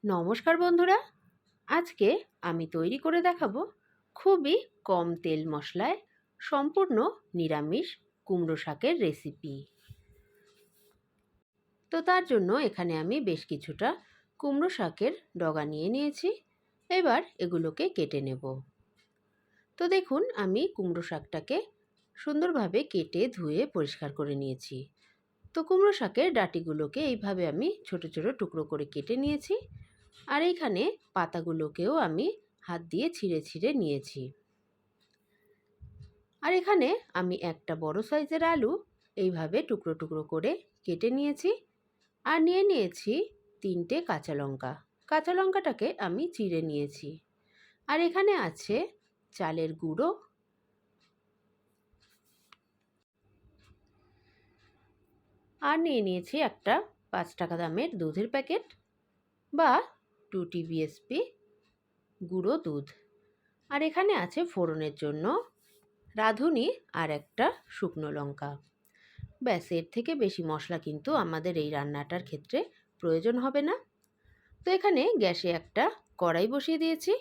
নমস্কার বন্ধুরা, আজকে আমি তৈরি করে দেখাবো খুবই কম তেল মশলায় সম্পূর্ণ নিরামিষ কুমড়ো শাকের রেসিপি। তো তার জন্য এখানে আমি বেশ কিছুটা কুমড়ো শাকের ডগা নিয়ে নিয়েছি। এবার এগুলোকে কেটে নেব। তো দেখুন, আমি কুমড়ো শাকটাকে সুন্দরভাবে কেটে ধুয়ে পরিষ্কার করে নিয়েছি। তো কুমড়ো শাকের ডাঁটিগুলোকে এইভাবে আমি ছোট ছোট টুকরো করে কেটে নিয়েছি। আর এইখানে পাতাগুলোকেও আমি হাত দিয়ে ছিঁড়ে ছিঁড়ে নিয়েছি। আর এখানে আমি একটা বড় সাইজের আলু এইভাবে টুকরো টুকরো করে কেটে নিয়েছি। আর নিয়ে নিয়েছি 3টে কাঁচা লঙ্কা। কাঁচা লঙ্কাটাকে আমি চিড়ে নিয়েছি। আর এখানে আছে চালের গুঁড়ো, আর নিয়ে নিয়েছি একটা 5 টাকা দামের দুধের প্যাকেট বা 2 TBSP গুঁড়ো দুধ। আর এখানে আছে ফোড়নের জন্য রাঁধুনি আর একটা শুকনো লঙ্কা। ব্যাস, এর থেকে বেশি মশলা কিন্তু আমাদের এই রান্নাটার ক্ষেত্রে প্রয়োজন হবে না। তো এখানে গ্যাসে একটা কড়াই বসিয়ে দিয়েছি।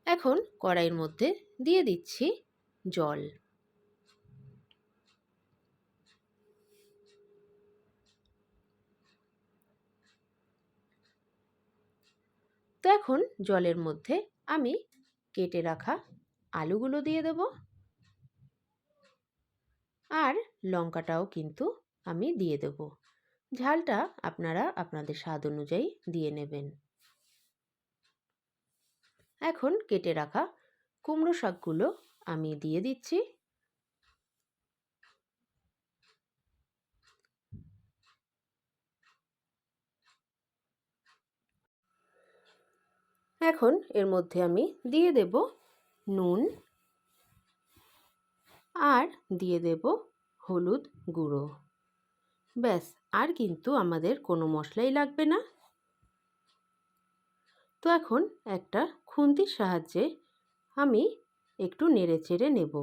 এখন কড়াইয়ের মধ্যে দিয়ে দিচ্ছি জল। তো এখন জলের মধ্যে আমি কেটে রাখা আলুগুলো দিয়ে দেব। আর লঙ্কাটাও কিন্তু আমি দিয়ে দেব। ঝালটা আপনারা আপনাদের স্বাদ অনুযায়ী দিয়ে নেবেন। এখন কেটে রাখা কুমড়ো শাকগুলো আমি দিয়ে দিচ্ছি। এখন এর মধ্যে আমি দিয়ে দেব নুন, আর দিয়ে দেব হলুদ গুঁড়ো। ব্যাস, আর কিন্তু আমাদের কোনো মশলাই লাগবে না। তো এখন একটা খুন্তির সাহায্যে আমি একটু নেড়ে চেড়ে নেব।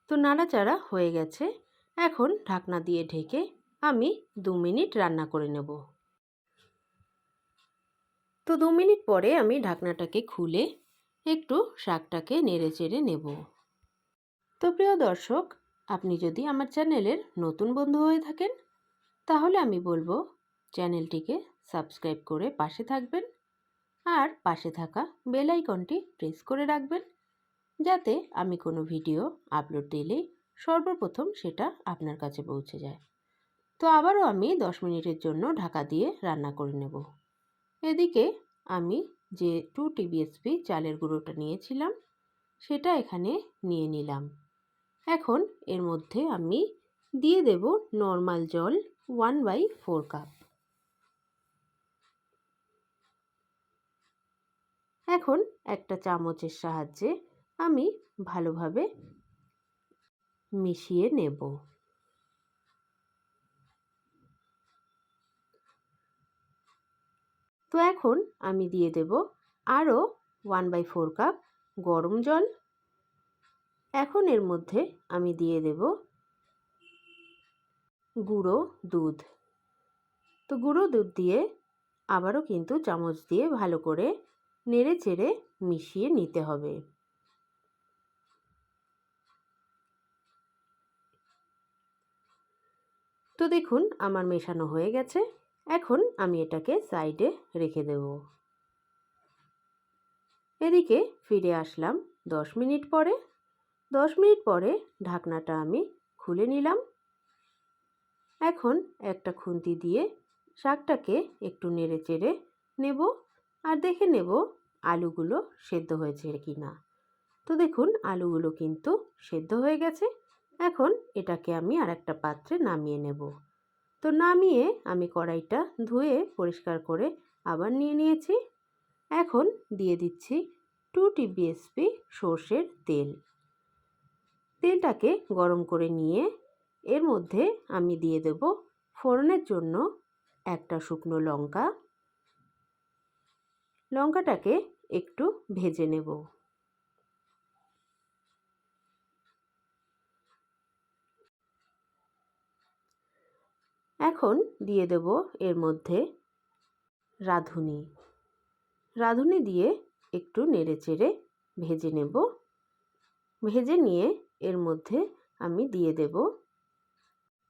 তো নাড়াচাড়া হয়ে গেছে। এখন ঢাকনা দিয়ে ঢেকে আমি 2 মিনিট রান্না করে নেব। তো 2 মিনিট পরে আমি ঢাকনাটাকে খুলে একটু শাকটাকে নেড়ে চেড়ে নেব। তো প্রিয় দর্শক, আপনি যদি আমার চ্যানেলের নতুন বন্ধু হয়ে থাকেন তাহলে আমি বলবো চ্যানেলটিকে সাবস্ক্রাইব করে পাশে থাকবেন। আর পাশে থাকা বেল আইকনটি প্রেস করে রাখবেন, যাতে আমি কোনো ভিডিও আপলোড দিলেই সর্বপ্রথম সেটা আপনার কাছে পৌঁছে যায়। তো আবারও আমি 10 মিনিটের জন্য ঢাকা দিয়ে রান্না করে নেব। এদিকে আমি যে 2 TBSP চালের গুঁড়োটা নিয়েছিলাম সেটা এখানে নিয়ে নিলাম। এখন এর মধ্যে আমি দিয়ে দেব নর্মাল জল 1/4 কাপ। এখন একটা চামচের সাহায্যে আমি ভালোভাবে মিশিয়ে নেব। তো এখন আমি দিয়ে দেব আরও 1/4 কাপ গরম জল। এখন এর মধ্যে আমি দিয়ে দেব গুঁড়ো দুধ। তো গুঁড়ো দুধ দিয়ে আবারও কিন্তু চামচ দিয়ে ভালো করে নেড়ে চেড়ে মিশিয়ে নিতে হবে। তো দেখুন, আমার মেশানো হয়ে গেছে। এখন আমি এটাকে সাইডে রেখে দেব। এদিকে ফিরে আসলাম 10 মিনিট পরে। 10 মিনিট পরে ঢাকনাটা আমি খুলে নিলাম। এখন একটা খুন্তি দিয়ে শাকটাকে একটু নেড়ে চেড়ে নেব, আর দেখে নেব আলুগুলো সেদ্ধ হয়েছে কি না। তো দেখুন, আলুগুলো কিন্তু সেদ্ধ হয়ে গেছে। এখন এটাকে আমি আর একটা পাত্রে নামিয়ে নেব। তো নামিয়ে আমি কড়াইটা ধুয়ে পরিষ্কার করে আবার নিয়ে নিয়েছি। এখন দিয়ে দিচ্ছি 2 TBSP সর্ষের তেল। তেলটাকে গরম করে নিয়ে এর মধ্যে আমি দিয়ে দেব ফোড়নের জন্য একটা শুকনো লঙ্কা। লঙ্কাটাকে একটু ভেজে নেব। এখন দিয়ে দেব এর মধ্যে রাঁধুনি। রাঁধুনি দিয়ে একটু নেড়েচেড়ে ভেজে নেব। ভেজে নিয়ে এর মধ্যে আমি দিয়ে দেব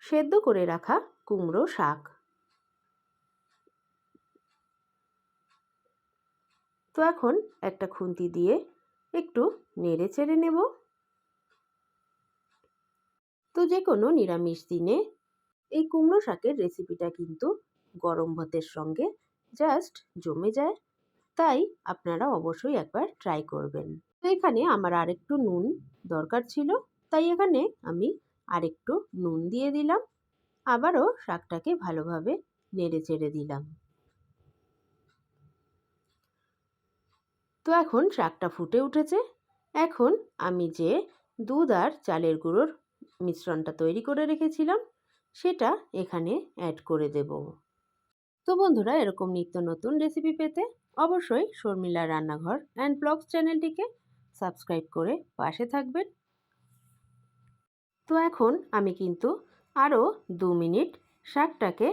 সেদ্ধ করে রাখা কুমড়ো শাক। তো এখন একটা খুন্তি দিয়ে একটু নেড়ে চেড়ে নেব। তো যে কোনো নিরামিষ দিনে এই কুমড়ো শাকের রেসিপিটা কিন্তু গরম ভাতের সঙ্গে জাস্ট জমে যায়, তাই আপনারা অবশ্যই একবার ট্রাই করবেন। তো এখানে আমার আরেকটু নুন দরকার ছিল, তাই এখানে আমি আরেকটু নুন দিয়ে দিলাম। আবারও শাকটাকে ভালোভাবে নেড়ে চেড়ে দিলাম। তো এখন শাকটা ফুটে উঠেছে। এখন আমি যে দুধ আর চালের গুঁড়োর মিশ্রণটা তৈরি করে রেখেছিলাম সেটা এখানে অ্যাড করে দেব। তো বন্ধুরা, এরকম নিত্য নতুন রেসিপি পেতে অবশ্যই শর্মিলা রান্নাঘর অ্যান্ড ব্লগস চ্যানেলটিকে সাবস্ক্রাইব করে পাশে থাকবেন। তো এখন আমি কিন্তু আরও 2 মিনিট শাকটাকে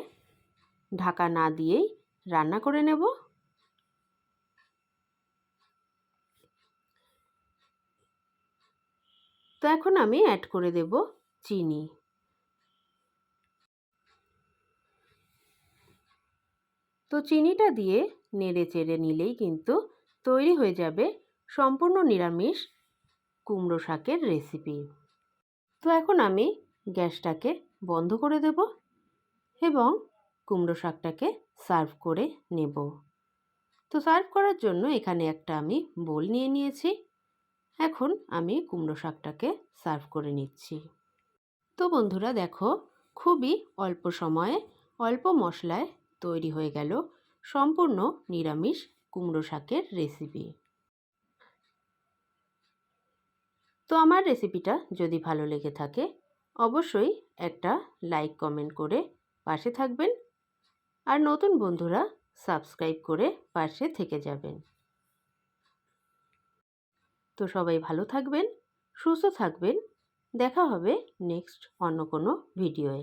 ঢাকা না দিয়েই রান্না করে নেব। তো এখন আমি অ্যাড করে দেব চিনি। তো চিনিটা দিয়ে নেড়ে চেড়ে নিলেই কিন্তু তৈরি হয়ে যাবে সম্পূর্ণ নিরামিষ কুমড়ো শাকের রেসিপি। তো এখন আমি গ্যাসটাকে বন্ধ করে দেব এবং কুমড়ো শাকটাকে সার্ভ করে নেব। তো সার্ভ করার জন্য এখানে একটা আমি বোল নিয়ে নিয়েছি। এখন আমি কুমড়ো শাকটাকে সার্ভ করে নিচ্ছি। তো বন্ধুরা দেখো, খুবই অল্প সময়ে অল্প মশলায় তৈরি হয়ে গেল সম্পূর্ণ নিরামিষ কুমড়ো শাকের রেসিপি। তো আমার রেসিপিটা যদি ভালো লেগে থাকে অবশ্যই একটা লাইক কমেন্ট করে পাশে থাকবেন, আর নতুন বন্ধুরা সাবস্ক্রাইব করে পাশে থেকে যাবেন। তো সবাই ভালো থাকবেন, সুস্থ থাকবেন। দেখা হবে নেক্সট অন্য কোনো ভিডিওয়ে।